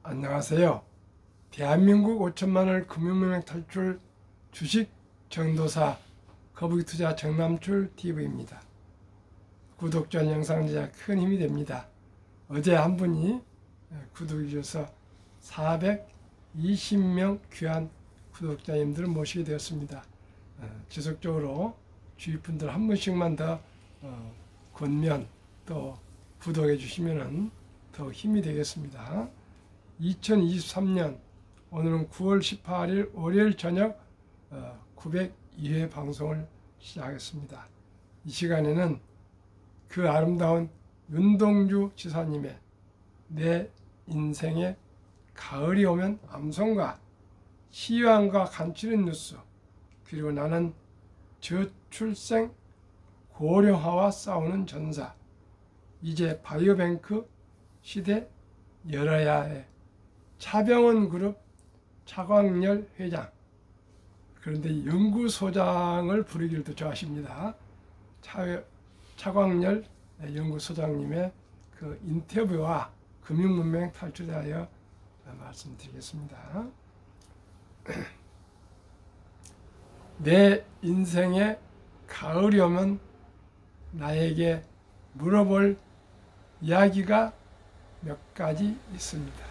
안녕하세요. 대한민국 5천만을 금융문맹 탈출 주식 전도사 거북이투자 정남출 TV입니다. 구독자 영상 제작 큰 힘이 됩니다. 어제 한 분이 구독해 주셔서 420명 귀한 구독자님들을 모시게 되었습니다. 지속적으로 주위 분들 한 분씩만 더 권면 또 구독해 주시면 더 힘이 되겠습니다. 2023년 오늘은 9월 18일 월요일 저녁 902회 방송을 시작하겠습니다. 이 시간에는 그 아름다운 윤동주 지사님의 내 인생에 가을이 오면 암송가, 시황과 간추린 뉴스, 그리고 나는 저출생 고령화와 싸우는 전사, 이제 바이오뱅크 시대 열어야 해. 차병원 그룹 차광열 회장, 그런데 연구소장을 부르기를 좋아하십니다. 차광열 연구소장님의 그 인터뷰와 금융문맹 탈출에 대하여 말씀드리겠습니다. 내 인생에 가을이 오면 나에게 물어볼 이야기가 몇 가지 있습니다.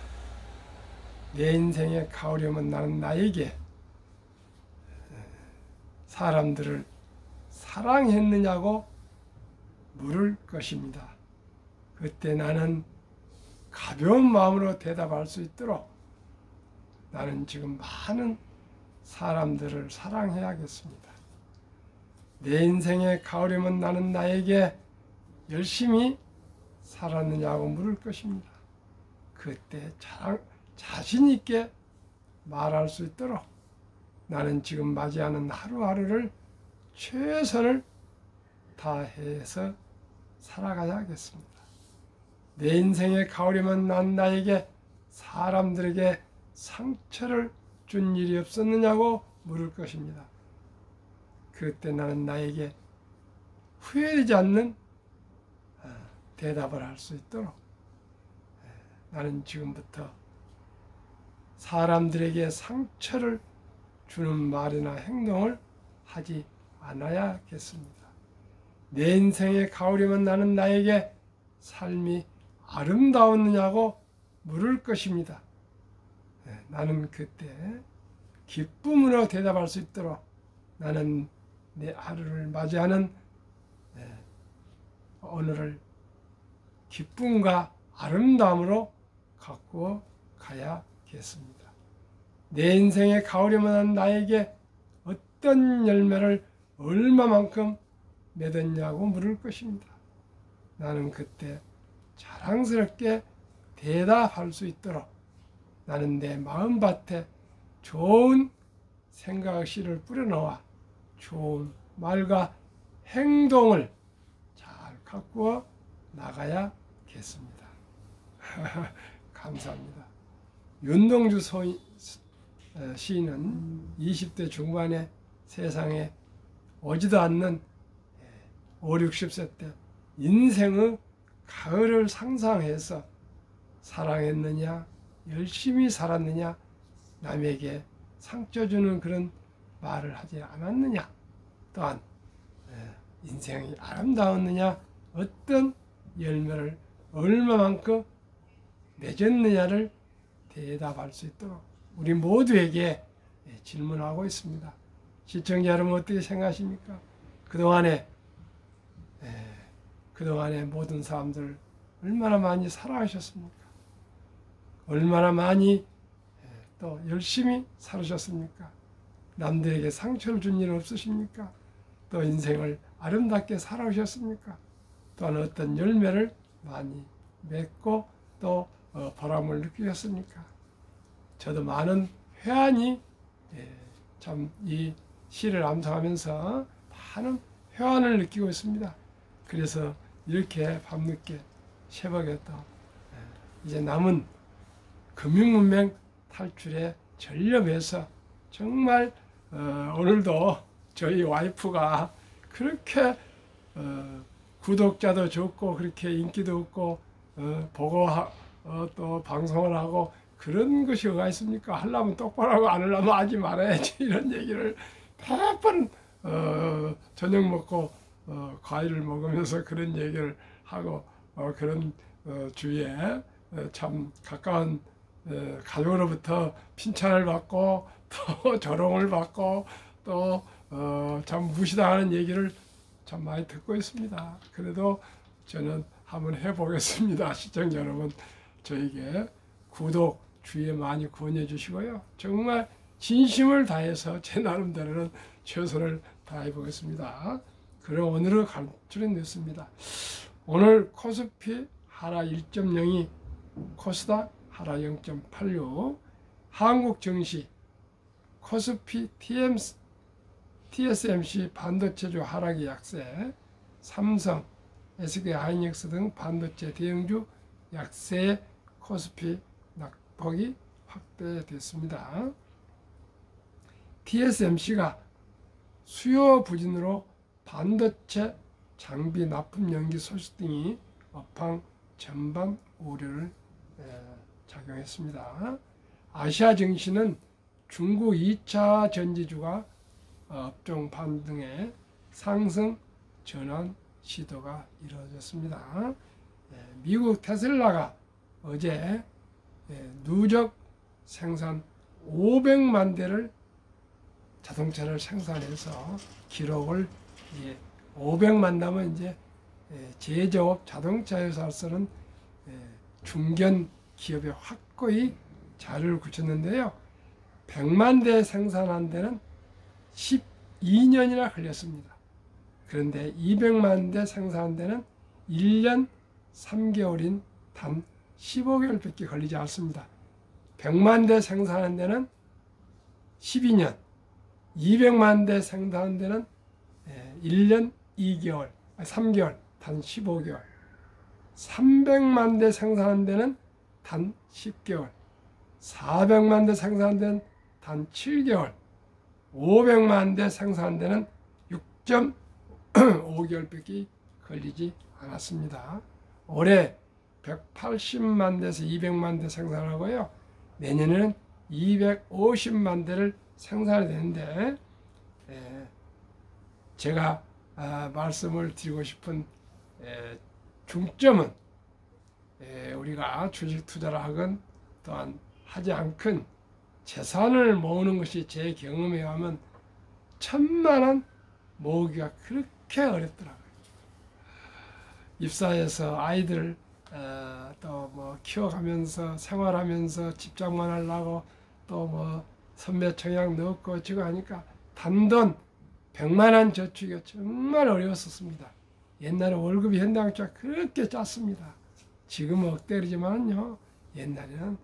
내 인생에 가을이 오면 나는 나에게 사람들을 사랑했느냐고 물을 것입니다. 그때 나는 가벼운 마음으로 대답할 수 있도록 나는 지금 많은 사람들을 사랑해야겠습니다. 내 인생에 가을이 오면 나는 나에게 열심히 살았느냐고 물을 것입니다. 그때 자신 있게 말할 수 있도록 나는 지금 맞이하는 하루하루를 최선을 다해서 살아가야겠습니다. 내 인생에 가을이면 난 나에게 사람들에게 상처를 준 일이 없었느냐고 물을 것입니다. 그때 나는 나에게 후회되지 않는 대답을 할 수 있도록 나는 지금부터 사람들에게 상처를 주는 말이나 행동을 하지 않아야겠습니다. 내 인생에 가을이면 나는 나에게 삶이 아름다웠느냐고 물을 것입니다. 나는 그때 기쁨으로 대답할 수 있도록 나는 내 하루를 맞이하는 오늘을 기쁨과 아름다움으로 갖고 가야겠습니다. 내 인생에 가을이면 나에게 어떤 열매를 얼마만큼 맺었냐고 물을 것입니다. 나는 그때 자랑스럽게 대답할 수 있도록 나는 내 마음밭에 좋은 생각 씨를 뿌려놓아 좋은 말과 행동을 잘 가꾸어 나가야겠습니다. 감사합니다. 윤동주 시인은 20대 중반에 세상에 오지도 않는 5, 60세 때 인생의 가을을 상상해서 사랑했느냐, 열심히 살았느냐, 남에게 상처 주는 그런 말을 하지 않았느냐, 또한 인생이 아름다웠느냐, 어떤 열매를 얼마만큼 맺었느냐를 대답할 수 있도록 우리 모두에게 질문하고 있습니다. 시청자 여러분 어떻게 생각하십니까? 그동안에 모든 사람들 얼마나 많이 사랑하셨습니까? 얼마나 많이 또 열심히 살으셨습니까? 남들에게 상처를 준 일 없으십니까? 또 인생을 아름답게 살아오셨습니까? 또한 어떤 열매를 많이 맺고 또 보람을 느끼셨습니까? 저도 많은 회한이 참 이 시를 암송하면서 많은 회한을 느끼고 있습니다. 그래서 이렇게 밤늦게 새벽에 또 이제 남은 금융문맹 탈출에 전념해서 정말 오늘도 저희 와이프가 그렇게 구독자도 적고 그렇게 인기도 없고 보고 또 방송을 하고 그런 것이 어가 있습니까? 하려면 똑바로 하고 안 하려면 하지 말아야지. 이런 얘기를 매번 저녁 먹고 과일을 먹으면서 그런 얘기를 하고 그런 주위에 참 가까운 가족으로부터 칭찬을 받고 또 조롱을 받고 또 참 무시당하는 얘기를 참 많이 듣고 있습니다. 그래도 저는 한번 해보겠습니다. 시청자 여러분, 저에게 구독, 주위에 많이 권해 주시고요. 정말 진심을 다해서 제 나름대로는 최선을 다해 보겠습니다. 그럼 오늘은 간추린 냈습니다. 오늘 코스피 하락 1.02, 코스닥 하락 0.86, 한국 증시 코스피 TSMC 반도체주 하락의 약세, 삼성, SK하이닉스 등 반도체 대형주 약세에 코스피 낙폭이 확대됐습니다. TSMC가 수요 부진으로 반도체 장비 납품 연기 소식 등이 업황 전반 우려를 작용했습니다. 아시아 증시는 중국 2차 전지주가 업종 반등에 상승 전환 시도가 이루어졌습니다. 미국 테슬라가 어제 누적 생산 500만 대를 자동차를 생산해서 기록을 500만 나면 이제 제조업 자동차 회사로서는 중견 기업에 확고히 자리를 굳혔는데요. 100만 대 생산한 데는 12년이나 걸렸습니다. 그런데 200만 대 생산한 데는 1년 3개월인 단 15개월밖에 걸리지 않습니다. 100만 대 생산한 데는 12년, 200만 대 생산한 데는 1년 2개월, 3개월, 단 15개월, 300만 대 생산한 데는 단 10개월, 400만 대 생산한 데는 단 7개월, 500만 대 생산한 데는 6.5개월밖에 걸리지 않았습니다. 올해 180만 대에서 200만 대 생산하고요. 내년에는 250만 대를 생산해야 되는데 제가 말씀을 드리고 싶은 중점은 우리가 주식 투자를 하건 또한 하지 않건 재산을 모으는 것이 제 경험에 의하면 1,000만 원 모으기가 그렇게 어렵더라고요. 입사해서 아이들 또 뭐 키워가면서 생활하면서 집장만 하려고 또 뭐 선배 청약 넣고 지고 하니까 단돈 100만 원 저축이 정말 어려웠었습니다. 옛날에 월급이 현대항차 그렇게 짰습니다. 지금은 억대리지만요. 옛날에는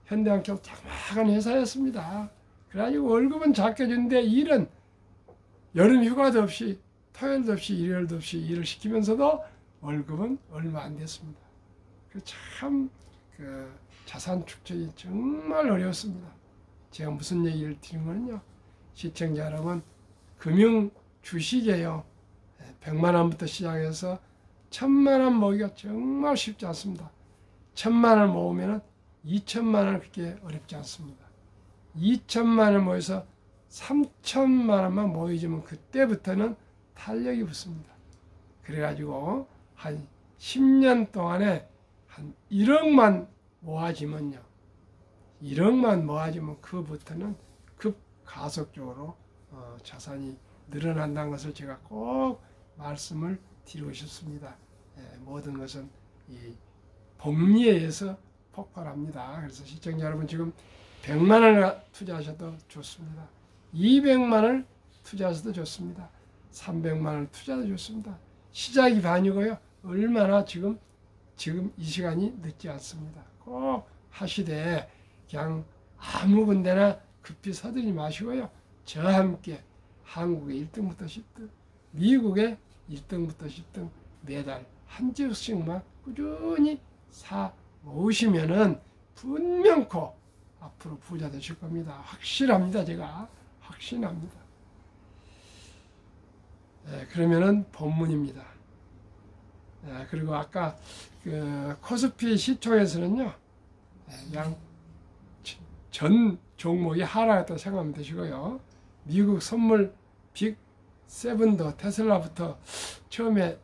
현대항차 장막한 회사였습니다. 그래가지고 월급은 작게 주는데 일은 여름 휴가도 없이 토요일도 없이 일요일도 없이 일을 시키면서도 월급은 얼마 안 됐습니다. 참 자산 축적이 정말 어려웠습니다. 제가 무슨 얘기를 드린 거는요. 시청자 여러분, 금융 주식이에요. 100만 원부터 시작해서 1,000만 원 모으기가 정말 쉽지 않습니다. 1,000만 원 모으면 2,000만 원 그렇게 어렵지 않습니다. 2,000만 원 모여서 3,000만 원만 모이지만 그때부터는 탄력이 붙습니다. 그래가지고 한 10년 동안에 한 1억만 모아지면요. 1억만 모아지면 그부터는 급가속적으로 자산이 늘어난다는 것을 제가 꼭 말씀을 드리고 싶습니다. 모든 것은 이 복리에 의해서 폭발합니다. 그래서 시청자 여러분, 지금 100만 원을 투자하셔도 좋습니다. 200만 원을 투자하셔도 좋습니다. 300만 원을 투자해도 좋습니다. 시작이 반이고요. 얼마나 지금 이 시간이 늦지 않습니다. 꼭 하시되 그냥 아무 군데나 급히 서두르지 마시고요. 저와 함께 한국의 1등부터 10등, 미국의 1등부터 10등 매달 한 주씩만 꾸준히 사 모으시면은 분명코 앞으로 부자 되실 겁니다. 확실합니다. 제가 확신합니다. 그러면은 본문입니다. 그리고 아까 그 코스피 시총에서는요, 양 전 종목이 하락했다고 생각하면 되시고요. 미국 선물 빅 세븐도 테슬라부터 처음에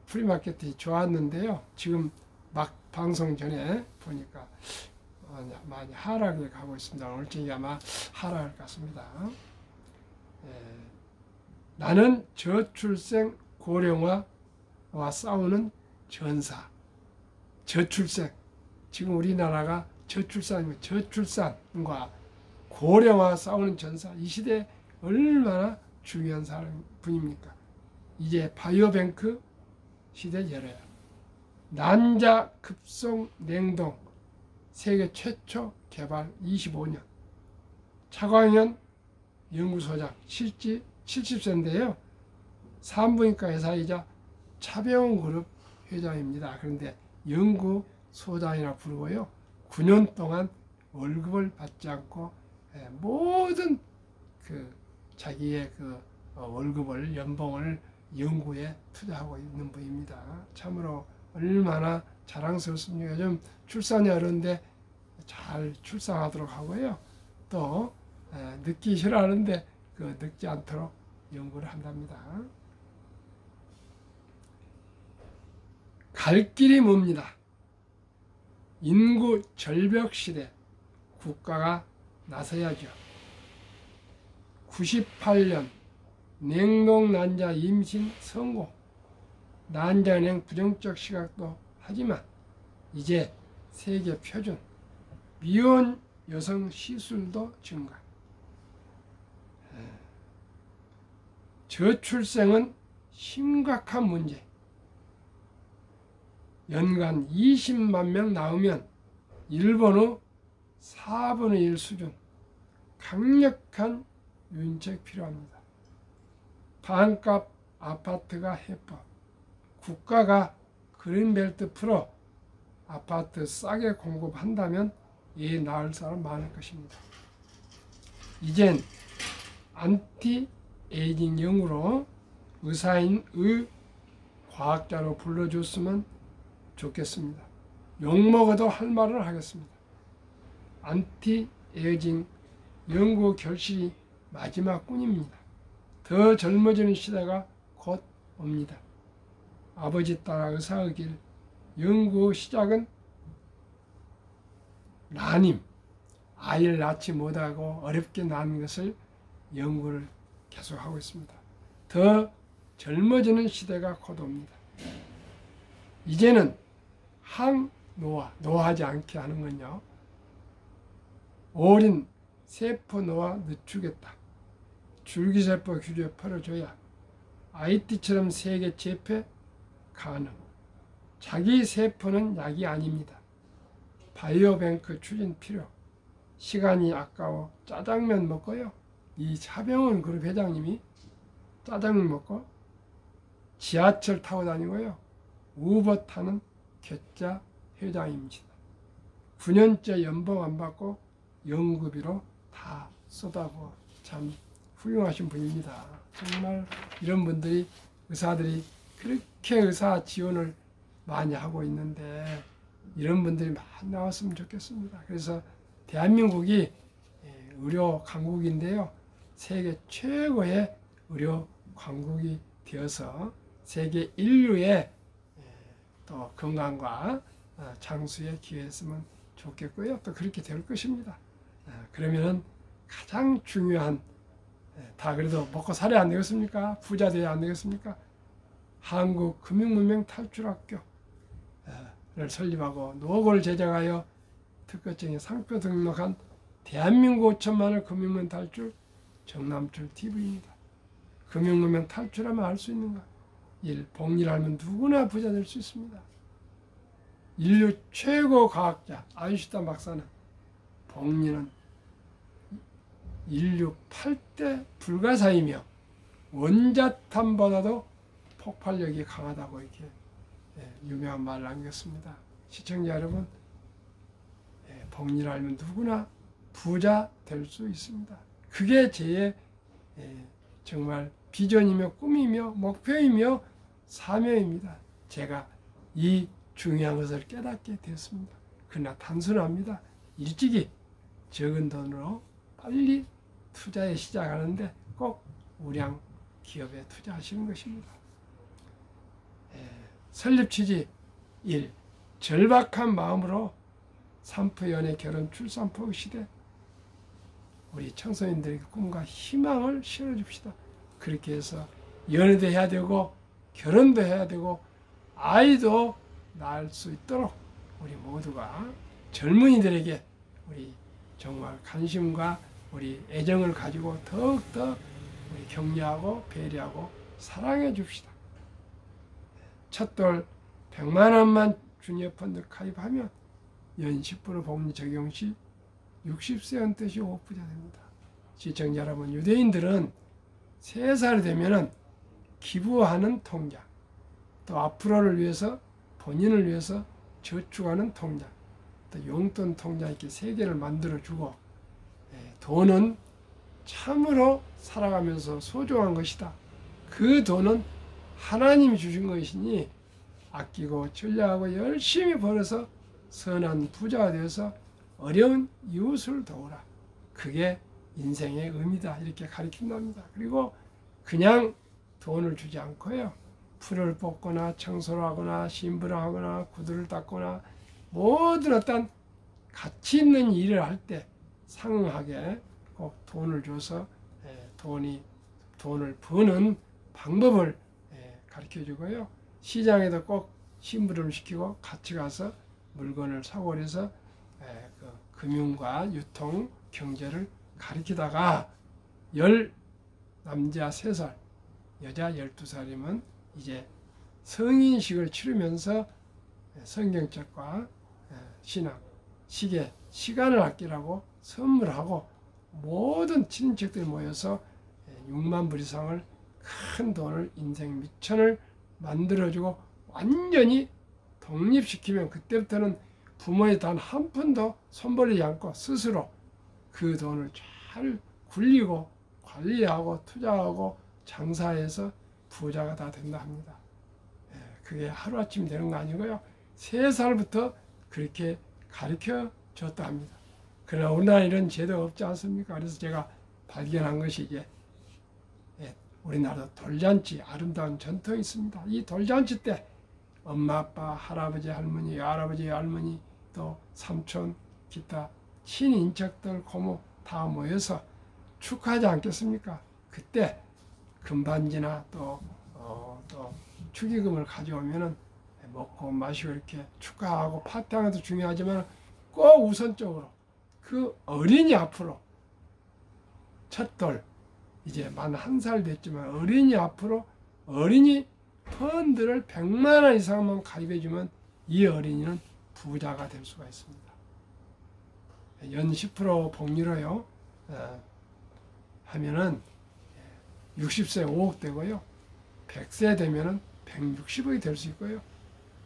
프리마켓이 좋았는데요. 지금 막 방송 전에 보니까 많이 하락에 가고 있습니다. 오늘 저녁에 아마 하락할 것 같습니다. 나는 저출생 고령화와 싸우는 전사. 저출생. 지금 우리나라가 저출산과 고령화 싸우는 전사. 이 시대에 얼마나 중요한 분입니까? 이제 바이오뱅크 시대 열어요. 난자 급속 냉동 세계 최초 개발 25년. 차광현 연구소장 실제 70세인데요. 산부인과 회사이자 차병원 그룹 회장입니다. 그런데 연구소장이라 부르고요. 9년 동안 월급을 받지 않고 모든 자기의 월급을 연봉을 연구에 투자하고 있는 분입니다. 참으로 얼마나 자랑스럽습니까? 요즘 출산이 어려운데 잘 출산하도록 하고요. 또 늙기 싫어하는데 늙지 않도록 연구를 한답니다. 갈 길이 멉니다. 인구 절벽 시대 국가가 나서야죠. 98년 냉동 난자 임신 성공. 난자은행 부정적 시각도 하지만 이제 세계 표준. 미혼 여성 시술도 증가. 저출생은 심각한 문제. 연간 20만 명 나오면 일본의 4분의 1 수준. 강력한 윤책 필요합니다. 반값 아파트가 해법. 국가가 그린벨트 풀어 아파트 싸게 공급한다면 이 나을 사람 많을 것입니다. 이젠 안티에이징용으로 의사인의 과학자로 불러줬으면 좋겠습니다. 욕먹어도 할 말을 하겠습니다. 안티에이징 연구 결실이 마지막 꾼입니다. 더 젊어지는 시대가 곧 옵니다. 아버지 따라 의사의 길 연구 시작은 난임, 아이를 낳지 못하고 어렵게 낳은 것을 연구를 계속하고 있습니다. 더 젊어지는 시대가 곧 옵니다. 이제는 노화하지 않게 하는 건요. 어린 세포 노화 늦추겠다. 줄기세포 규제 풀어줘야 IT처럼 세계 재패 가능. 자기 세포는 약이 아닙니다. 바이오뱅크 추진 필요. 시간이 아까워 짜장면 먹고요. 이 차병원 그룹 회장님이 짜장면 먹고 지하철 타고 다니고요. 우버 타는 괴짜 회장입니다. 9년째 연봉 안 받고 연구비로 다 쏟아부어 참 훌륭하신 분입니다. 정말 이런 분들이 의사들이 그렇게 의사 지원을 많이 하고 있는데 이런 분들이 많이 나왔으면 좋겠습니다. 그래서 대한민국이 의료 강국인데요. 세계 최고의 의료 강국이 되어서 세계 인류의 또 건강과 장수에 기여했으면 좋겠고요. 또 그렇게 될 것입니다. 그러면은 가장 중요한 다 그래도 먹고 살아야 안 되겠습니까? 부자 돼야 안 되겠습니까? 한국금융문명 탈출학교를 설립하고 노고를 제작하여 특허청에 상표 등록한 대한민국 5천만의 금융문 탈출 정남출 TV입니다. 금융문명 탈출하면 알 수 있는가? 1. 복리하면 누구나 부자 될 수 있습니다. 인류 최고 과학자 아인슈타인 박사는 복리는 인류 8대 불가사이며 원자탄보다도 폭발력이 강하다고 이렇게 유명한 말을 남겼습니다. 시청자 여러분, 복리를 알면 누구나 부자 될 수 있습니다. 그게 제 정말 비전이며 꿈이며 목표이며 사명입니다. 제가 이 중요한 것을 깨닫게 되었습니다. 그러나 단순합니다. 일찍이 적은 돈으로 빨리 투자에 시작하는데 꼭 우량 기업에 투자하시는 것입니다. 설립 취지 1. 절박한 마음으로 산프 연애 결혼 출산포 시대 우리 청소년들에게 꿈과 희망을 실어줍시다. 그렇게 해서 연애도 해야 되고 결혼도 해야 되고 아이도 낳을 수 있도록 우리 모두가 젊은이들에게 우리 정말 관심과 우리 애정을 가지고 더욱더 우리 격려하고 배려하고 사랑해 줍시다. 첫돌 100만 원만 주니어 펀드 가입하면 연 10% 복리 적용 시 60세 은퇴 시 5부자 됩니다. 시청자 여러분, 유대인들은 3살이 되면은 기부하는 통장, 또 앞으로를 위해서 본인을 위해서 저축하는 통장, 또 용돈 통장 이렇게 3개를 만들어주고 돈은 참으로 살아가면서 소중한 것이다. 그 돈은 하나님이 주신 것이니 아끼고 전략하고 열심히 벌어서 선한 부자가 되어서 어려운 이웃을 도우라. 그게 인생의 의미다. 이렇게 가르친답니다. 그리고 그냥 돈을 주지 않고요. 풀을 뽑거나 청소를 하거나 신부를 하거나 구두를 닦거나 모든 어떤 가치 있는 일을 할 때 상응하게 꼭 돈을 줘서 돈을 버는 방법을 가르쳐 주고요. 시장에도 꼭 심부름을 시키고 같이 가서 물건을 사고 그래서 그 금융과 유통 경제를 가르치다가 남자 3살, 여자 12살이면 이제 성인식을 치르면서 성경책과 신학, 시계, 시간을 아끼라고 선물하고 모든 친인척들이 모여서 6만 불 이상을 큰 돈을 인생 미천을 만들어주고 완전히 독립시키면 그때부터는 부모의 단 한 푼도 손벌리지 않고 스스로 그 돈을 잘 굴리고 관리하고 투자하고 장사해서 부자가 다 된다 합니다. 그게 하루아침 되는 거 아니고요. 3살부터 그렇게 가르쳐 줬다 합니다. 그러나 우리나라 이런 제도가 없지 않습니까? 그래서 제가 발견한 것이 이제 우리나라도 돌잔치 아름다운 전통이 있습니다. 이 돌잔치 때 엄마, 아빠, 할아버지, 할머니, 할아버지, 할머니, 또 삼촌, 기타 친인척들, 고모 다 모여서 축하하지 않겠습니까? 그때 금반지나 또 축의금을 가져오면은 먹고 마시고 이렇게 축하하고 파티하는 것도 중요하지만 꼭 우선적으로 그 어린이 앞으로 첫돌 이제 만 1살 됐지만 어린이 앞으로 어린이 펀드를 100만 원 이상만 가입해주면 이 어린이는 부자가 될 수가 있습니다. 연 10% 복리로요 하면은 60세 5억 되고요. 100세 되면은 160억이 될 수 있고요.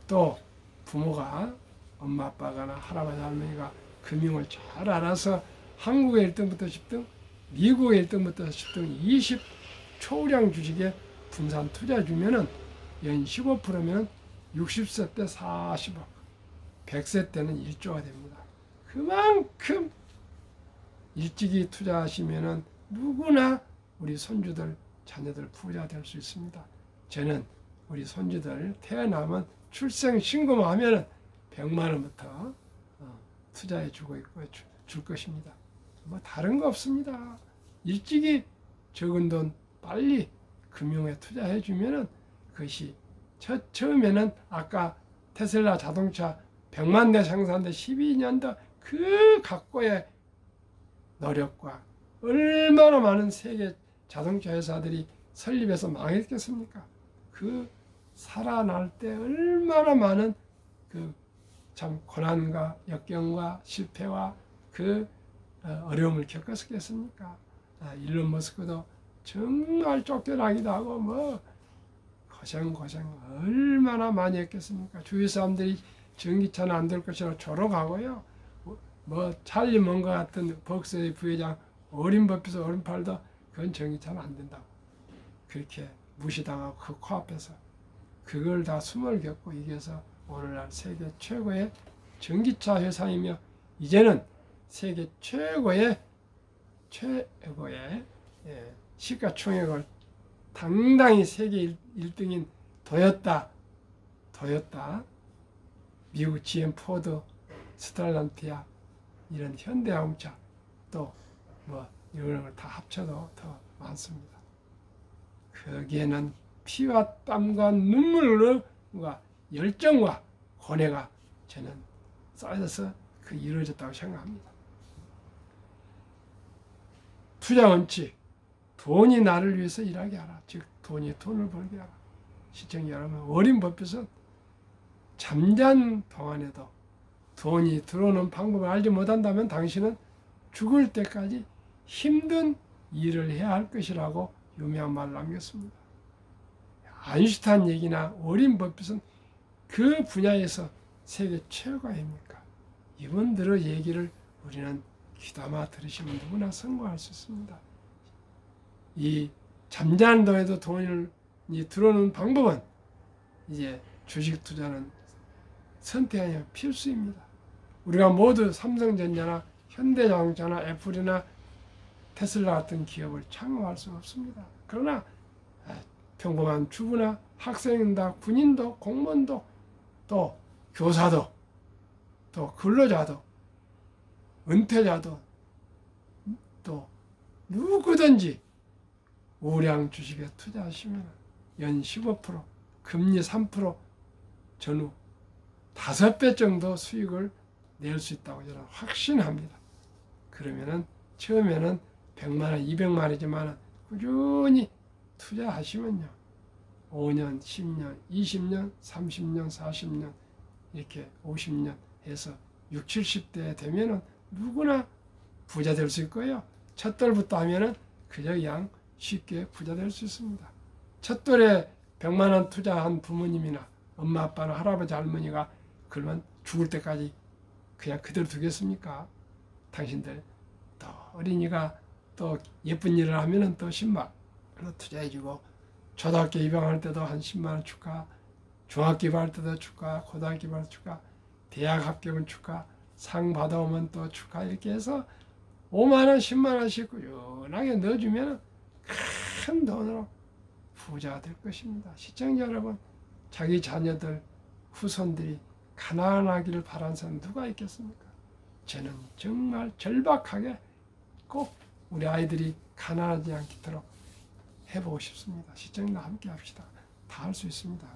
또 부모가 엄마 아빠가나 할아버지 할머니가 금융을 잘 알아서 한국의 1등부터 10등, 미국의 1등부터 10등 20 초우량 주식에 분산 투자 주면은 연 15%면 60세 때 40억, 100세 때는 1조가 됩니다. 그만큼 일찍이 투자하시면은 누구나 우리 손주들, 자녀들 부자 될 수 있습니다. 저는 우리 손주들 태어나면 출생 신고만 하면은 100만 원부터 투자해 주고 있고 줄 것입니다. 뭐 다른 거 없습니다. 일찍이 적은 돈 빨리 금융에 투자해 주면은 그것이 처음에는 아까 테슬라 자동차 100만 대 생산돼 12년도 그 각고의 노력과 얼마나 많은 세계 자동차 회사들이 설립해서 망했겠습니까? 그 살아날 때 얼마나 많은 그 참 고난과 역경과 실패와 그 어려움을 겪었겠습니까? 일론 머스크도 정말 쫓겨나기도 하고 뭐 고생 얼마나 많이 했겠습니까? 주위 사람들이 전기차는 안 될 것이라고 조롱하고요. 뭐 찰리 먼거 같은 벅스의 부회장 어린 법에서 어린 팔도 그건 전기차는 안 된다고 그렇게 무시당하고 그 코앞에서 그걸 다 숨을 겪고 이겨서 오늘날 세계 최고의 전기차 회사이며 이제는 세계 최고의 시가총액을 당당히 세계 1등인 도요타, 미국 GM, 포드, 스텔란티아, 이런 현대자동차, 또 뭐 이런 걸 다 합쳐도 더 많습니다. 거기에는 피와 땀과 눈물과 열정과 고뇌가 저는 쌓여서 이루어졌다고 생각합니다. 투자 원칙, 돈이 나를 위해서 일하게 하라. 즉 돈이 돈을 벌게 하라. 시청자 여러분, 워린 버핏은 잠잔 동안에도 돈이 들어오는 방법을 알지 못한다면 당신은 죽을 때까지 힘든 일을 해야 할 것이라고 유명한 말을 남겼습니다. 아인슈타인 얘기나 워린 버핏은 그 분야에서 세계 최고입니까? 이분들의 얘기를 우리는 귀담아 들으시면 누구나 성공할 수 있습니다. 이 잠자는 동에도 돈이 들어오는 방법은 이제 주식 투자는 선택이 아니라 필수입니다. 우리가 모두 삼성전자나 현대자동차나 애플이나 테슬라 같은 기업을 창업할 수 없습니다. 그러나 평범한 주부나 학생이나 군인도 공무원도 또 교사도 또 근로자도 은퇴자도 또 누구든지 우량 주식에 투자하시면 연 15%, 금리 3%, 전후 5배 정도 수익을 낼 수 있다고 저는 확신합니다. 그러면은 처음에는 100만 원, 200만 원이지만 꾸준히 투자하시면요. 5년, 10년, 20년, 30년, 40년, 이렇게 50년 해서 60, 70대 되면은 누구나 부자 될 수 있고요. 첫 돌부터 하면은 그냥 쉽게 부자 될 수 있습니다. 첫 돌에 100만 원 투자한 부모님이나 엄마, 아빠나 할아버지, 할머니가 그러면 죽을 때까지 그냥 그대로 두겠습니까? 당신들 또 어린이가 또 예쁜 일을 하면은 또 10만 원 투자해주고, 초등학교 입학할 때도 한 10만 원 축하, 중학교 입학할 때도 축하, 고등학교 입학할 때 축하, 대학 합격은 축하, 상 받아오면 또 축하, 이렇게 해서 5만 원, 10만 원씩 꾸준하게 넣어주면 큰 돈으로 부자가 될 것입니다. 시청자 여러분, 자기 자녀들, 후손들이 가난하기를 바라는 사람 누가 있겠습니까? 저는 정말 절박하게 꼭 우리 아이들이 가난하지 않도록 해보고 싶습니다. 시청자 함께 합시다. 다 할 수 있습니다.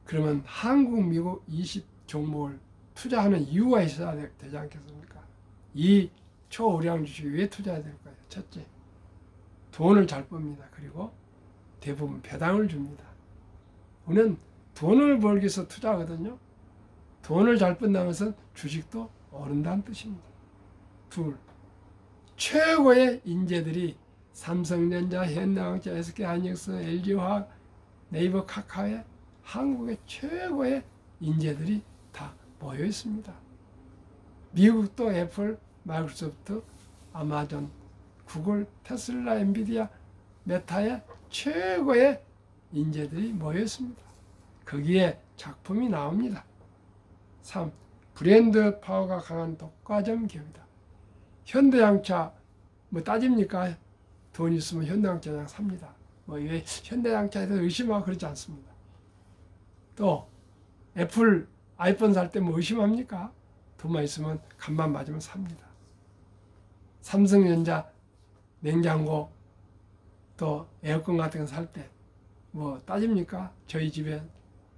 그러면 한국, 미국 20 종목을 투자하는 이유가 있어야 되지 않겠습니까? 이 초우량 주식에 왜 투자해야 될까요? 첫째, 돈을 잘 빱니다. 그리고 대부분 배당을 줍니다. 우리는 돈을 벌기 위해서 투자하거든요. 돈을 잘 번 것은 주식도 오른다는 뜻입니다. 둘, 최고의 인재들이 삼성전자, 현대자동차, SK하이닉스, LG화학, 네이버, 카카오에 한국의 최고의 인재들이 다 모여 있습니다. 미국도 애플, 마이크로소프트, 아마존, 구글, 테슬라, 엔비디아, 메타의 최고의 인재들이 모여 있습니다. 거기에 작품이 나옵니다. 3. 브랜드 파워가 강한 독과점 기업이다. 현대자동차 뭐 따집니까? 돈 있으면 현대자동차 그냥 삽니다. 뭐 왜 현대자동차에 대해서 의심하고 그러지 않습니다. 또 애플 아이폰 살 때 뭐 의심합니까? 돈만 있으면 간만 맞으면 삽니다. 삼성전자 냉장고 또 에어컨 같은 거 살 때 뭐 따집니까? 저희 집에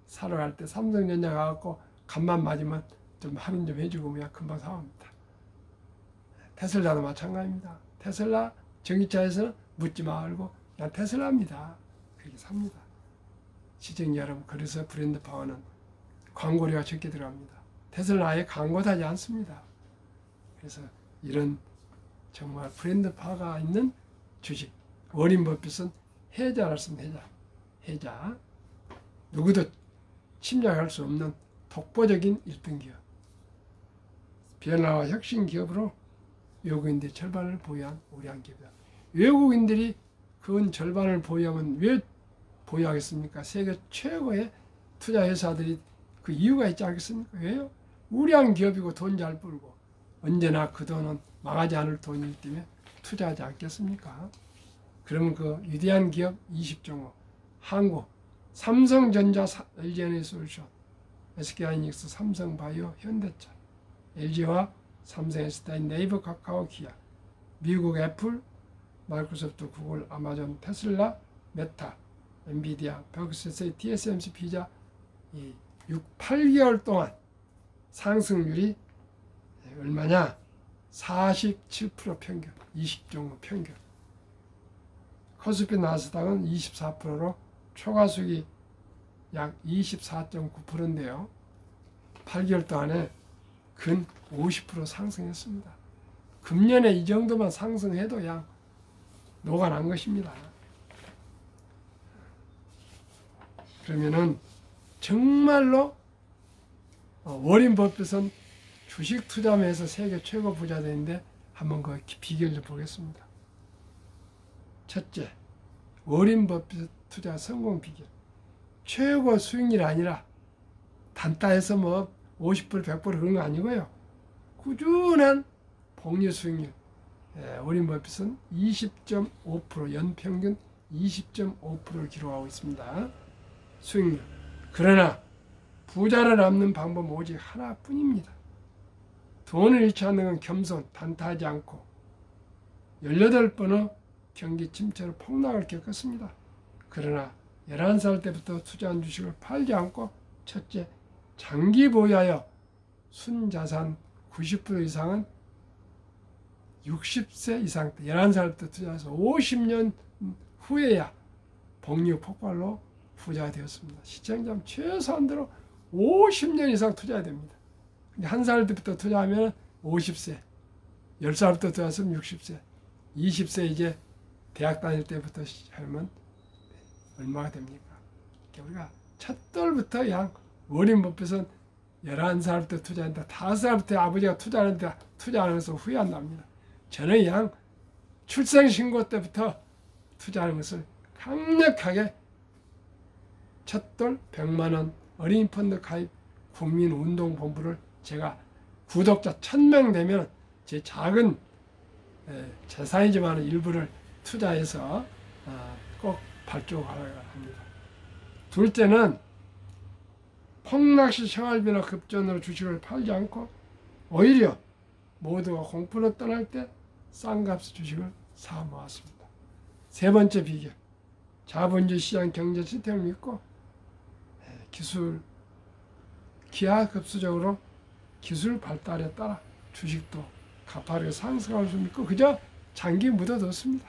사러 갈 때 삼성전자 가갖고 간만 맞으면 좀 할인 좀 해주고 그냥 금방 사옵니다. 테슬라도 마찬가지입니다. 테슬라 전기차에서는 묻지 말고 난 테슬라입니다. 그렇게 삽니다. 시청자 여러분, 그래서 브랜드 파워는 광고료가 적게 들어갑니다. 테슬라 아예 광고도 하지 않습니다. 그래서 이런 정말 브랜드 파워가 있는 주식, 워린 버핏은 해자라 씁니다. 해자. 누구도 침략할 수 없는 독보적인 1등 기업. 변화와 혁신 기업으로 외국인들이 절반을 보유한 우량 기업이다. 외국인들이 그 절반을 보유하면 왜 보유하겠습니까? 세계 최고의 투자 회사들이 그 이유가 있지 않겠습니까? 왜요? 우량 기업이고 돈 잘 벌고 언제나 그 돈은 망하지 않을 돈이기 때문에 투자하지 않겠습니까? 그러면 그 위대한 기업 20종목, 한국, 삼성전자, LG에너지솔루션, SK하이닉스, 삼성바이오, 현대차, LG와 삼성에스타인, 네이버, 카카오, 기아, 미국 애플, 마이크로소프트, 구글, 아마존, 테슬라, 메타, 엔비디아, 벽스세, TSMC, 피자, 이 8개월 동안 상승률이 얼마냐? 47% 평균, 20종목 평균. 코스피 나스닥은 24%로 초과수익이 약 24.9%인데요. 8개월 동안에 근 50% 상승했습니다. 금년에 이 정도만 상승해도 양 녹아난 것입니다. 그러면은 정말로 워린 버핏은 주식 투자면에서 세계 최고 부자 되는데 한번 그 비결 좀 보겠습니다. 첫째, 워린 버핏 투자 성공 비결. 최고 수익률이 아니라 단타해서 뭐 50% 100% 그런 거 아니고요. 꾸준한 복리 수익률. 워린 버핏은 20.5% 연평균 20.5%를 기록하고 있습니다. 수익률. 그러나 부자를 남는 방법 오직 하나뿐입니다. 돈을 잃지 않는 건 겸손, 단타하지 않고 18번의 경기 침체로 폭락을 겪었습니다. 그러나 11살 때부터 투자한 주식을 팔지 않고 첫째, 장기 보유하여 순자산 90% 이상은 60세 이상 때 11살 때 투자해서 50년 후에야 복리 폭발로 부자가 되었습니다. 시청자는 최소한대로 50년 이상 투자해야 됩니다. 한 살 때부터 투자하면 50세, 10살부터 투자하면 60세, 20세 이제 대학 다닐 때부터 하면 얼마가 됩니까? 우리가 첫돌부터 양 워린 버핏은 11살부터 투자한다. 5살부터 아버지가 투자하는데 투자하면서 후회한답니다. 저는 양 출생신고 때부터 투자하는 것을 강력하게 첫돌 100만원 어린이 펀드 가입 국민운동본부를 제가 구독자 1000명 되면 제 작은 재산이지만 일부를 투자해서 꼭 발족하라고 합니다. 둘째는 폭락시 생활비나 급전으로 주식을 팔지 않고 오히려 모두가 공포로 떠날 때 싼 값의 주식을 사 모았습니다. 세 번째 비결, 자본주의 시장 경제 시스템을 믿고 기술 기하급수적으로 기술 발달에 따라 주식도 가파르게 상승할 수 믿고 그저 장기 묻어뒀습니다.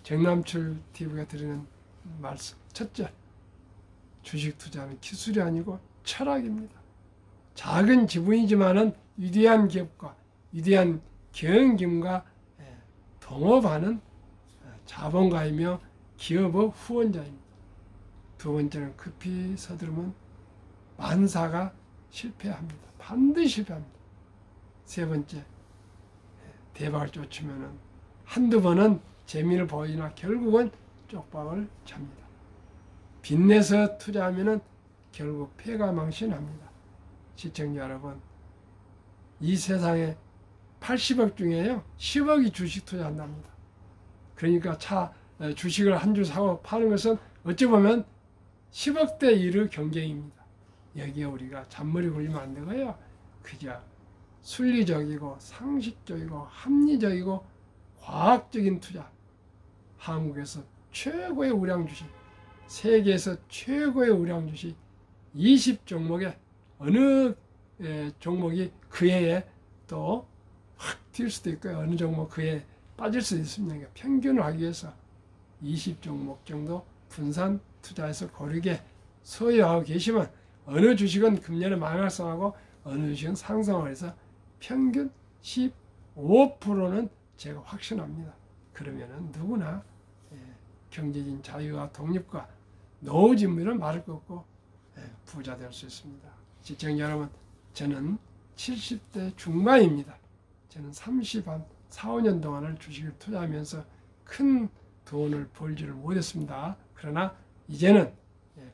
정남철 TV가 드리는 말씀. 첫째, 주식 투자는 기술이 아니고 철학입니다. 작은 지분이지만은 위대한 기업과 위대한 경영진과 동업하는 자본가이며 기업의 후원자입니다. 두 번째는 급히 서두르면 만사가 실패합니다. 반드시 실패합니다. 세 번째, 대박을 쫓으면은 한두 번은 재미를 보이나 결국은 쪽박을 찹니다. 빚내서 투자하면은 결국 패가 망신합니다. 시청자 여러분, 이 세상에 80억 중에요 10억이 주식 투자한답니다. 그러니까 주식을 한 주 사고 파는 것은 어찌 보면 10억대 1의 경쟁입니다. 여기에 우리가 잔머리 굴리면 안 되고요. 그저 순리적이고 상식적이고 합리적이고 과학적인 투자. 한국에서 최고의 우량 주식, 세계에서 최고의 우량 주식 20종목에 어느 종목이 그 해에 또 확 튈 수도 있고요. 어느 종목 그 해에 빠질 수도 있습니다. 평균을 하기 위해서 20종목 정도 분산 투자해서 고르게 소유하고 계시면 어느 주식은 금년에 망락성하고 어느 주식은 상승을 해서 평균 15%는 제가 확신합니다. 그러면은 누구나 경제적인 자유와 독립과 노후 진물은 말을 걷고 부자 될 수 있습니다. 시청자 여러분, 저는 70대 중반입니다. 저는 4, 5년 동안을 주식을 투자하면서 큰 돈을 벌지를 못했습니다. 그러나 이제는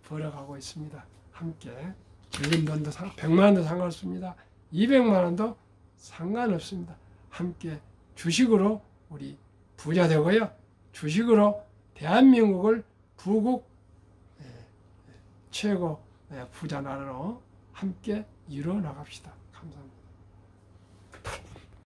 벌어가고 있습니다. 함께 적은 돈도 100만 원도 상관없습니다. 200만 원도 상관없습니다. 함께 주식으로 우리 부자 되고요. 주식으로 대한민국을 부국 최고 부자 나라로 함께 이루어 나갑시다. 감사합니다.